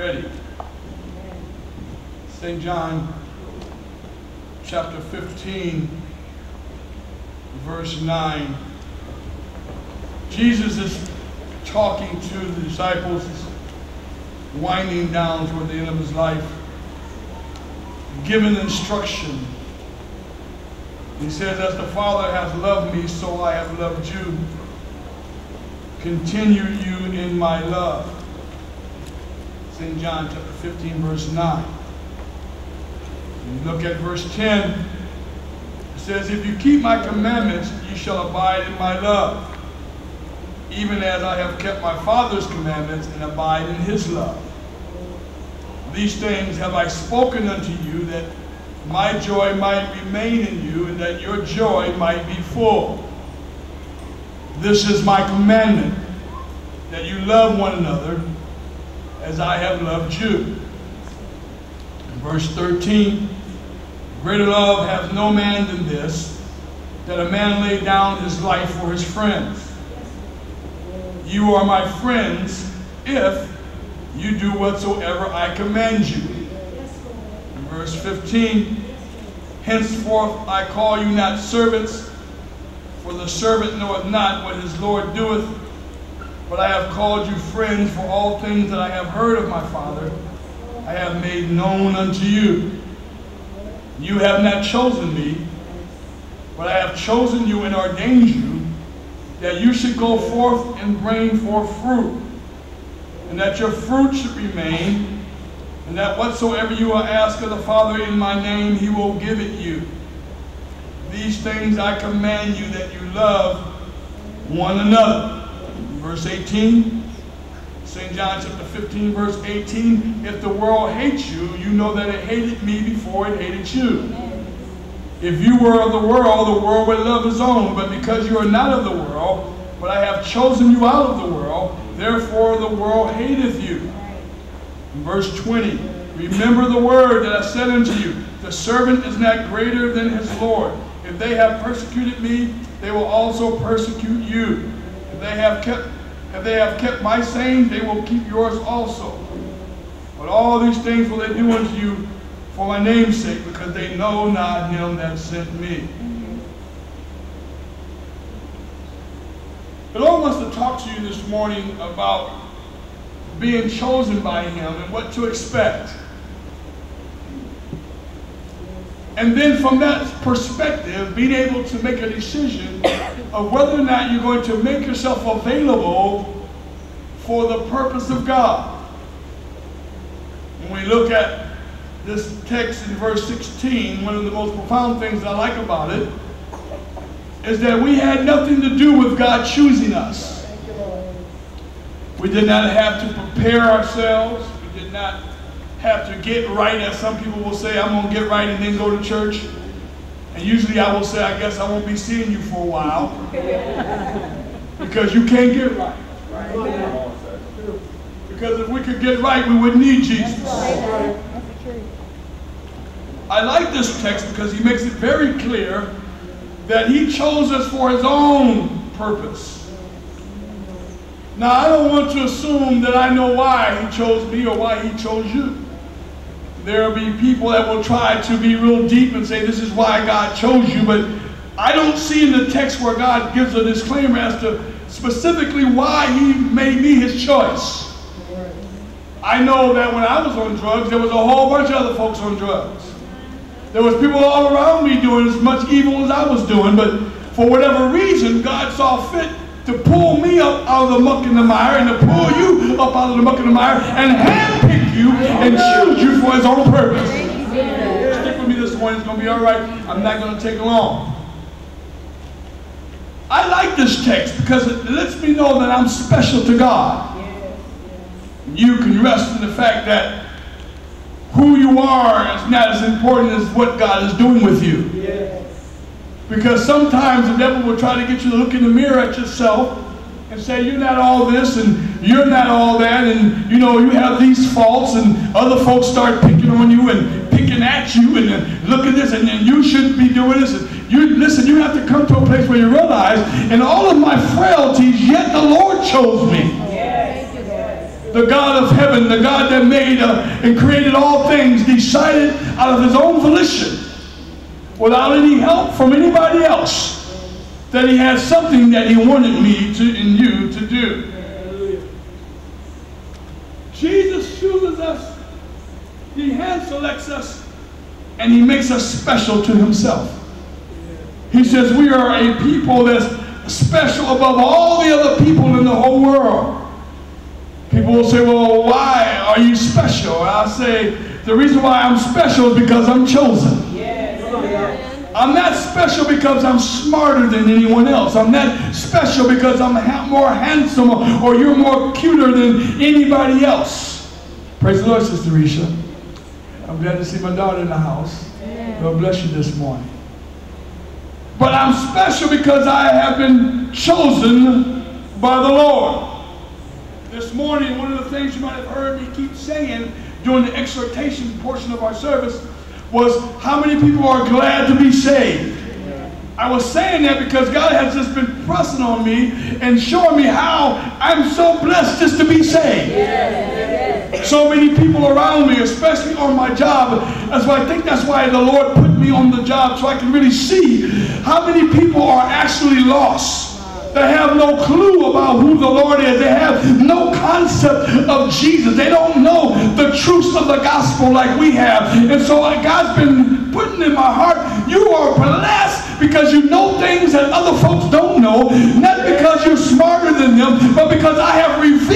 ready. St. John chapter 15, verse 9. Jesus is talking to the disciples, winding down toward the end of his life, giving instruction. He says, as the Father has loved me, so I have loved you. Continue you in my love. St. John chapter 15, verse 9. You look at verse 10. It says, if you keep my commandments, you shall abide in my love, even as I have kept my Father's commandments and abide in his love. These things have I spoken unto you, that my joy might remain in you, and that your joy might be full. This is my commandment, that you love one another as I have loved you. In verse 13, greater love hath no man than this, that a man lay down his life for his friends. You are my friends if you do whatsoever I command you. In verse 15, henceforth I call you not servants, for the servant knoweth not what his Lord doeth, but I have called you friends, for all things that I have heard of my Father I have made known unto you. You have not chosen me, but I have chosen you and ordained you, that you should go forth and bring forth fruit, and that your fruit should remain, and that whatsoever you will ask of the Father in my name, he will give it you. These things I command you, that you love one another. Verse 18, St. John chapter 15, verse 18, if the world hates you, you know that it hated me before it hated you. If you were of the world would love his own, but because you are not of the world, but I have chosen you out of the world, therefore the world hateth you. In verse 20, remember the word that I said unto you, the servant is not greater than his Lord. If they have persecuted me, they will also persecute you. If they have kept my saying, they will keep yours also. But all these things will they do unto you for my name's sake, because they know not him that sent me. The Lord wants to talk to you this morning about being chosen by him and what to expect. And then from that perspective, being able to make a decision of whether or not you're going to make yourself available for the purpose of God. When we look at this text in verse 16, one of the most profound things I like about it is that we had nothing to do with God choosing us. We did not have to prepare ourselves. We did not have to get right, as some people will say, I'm going to get right and then go to church. And usually I will say, I guess I won't be seeing you for a while. Because you can't get right. Because if we could get right, we wouldn't need Jesus. I like this text because he makes it very clear that he chose us for his own purpose. Now, I don't want to assume that I know why he chose me or why he chose you. There will be people that will try to be real deep and say this is why God chose you, but I don't see in the text where God gives a disclaimer as to specifically why he made me his choice. I know that when I was on drugs, there was a whole bunch of other folks on drugs. There was people all around me doing as much evil as I was doing, but for whatever reason, God saw fit to pull me up out of the muck and the mire and to pull you up out of the muck and the mire and handpick you and choose you for his own purpose. Stick with me this morning. It's going to be all right. I'm not going to take long. I like this text because it lets me know that I'm special to God. You can rest in the fact that who you are is not as important as what God is doing with you. Because sometimes the devil will try to get you to look in the mirror at yourself and say, you're not all this and you're not all that, and you know, you have these faults, and other folks start picking on you and picking at you and look at this and you shouldn't be doing this. And listen, you have to come to a place where you realize in all of my frailties, yet the Lord chose me. the God of heaven, the God that made and created all things, decided out of his own volition, without any help from anybody else, that he had something that he wanted me and you to do. Jesus chooses us, he hand selects us, and he makes us special to himself. He says we are a people that's special above all the other people in the whole world. People will say, well, why are you special? And I say, the reason why I'm special is because I'm chosen. Yes. I'm not special because I'm smarter than anyone else. I'm not special because I'm more handsome or you're more cuter than anybody else. Praise the Lord, Sister Risha. I'm glad to see my daughter in the house. God bless you this morning. But I'm special because I have been chosen by the Lord. This morning, one of the things you might have heard me keep saying during the exhortation portion of our service was how many people are glad to be saved. I was saying that because God has just been pressing on me and showing me how I'm so blessed just to be saved. So many people around me, especially on my job. I think that's why the Lord put me on the job, so I can really see how many people are actually lost. They have no clue about who the Lord is. They have no concept of Jesus. They don't know the truths of the gospel like we have. And so God's been putting in my heart, you are blessed because you know things that other folks don't know. Not because you're smarter than them, but because I have revealed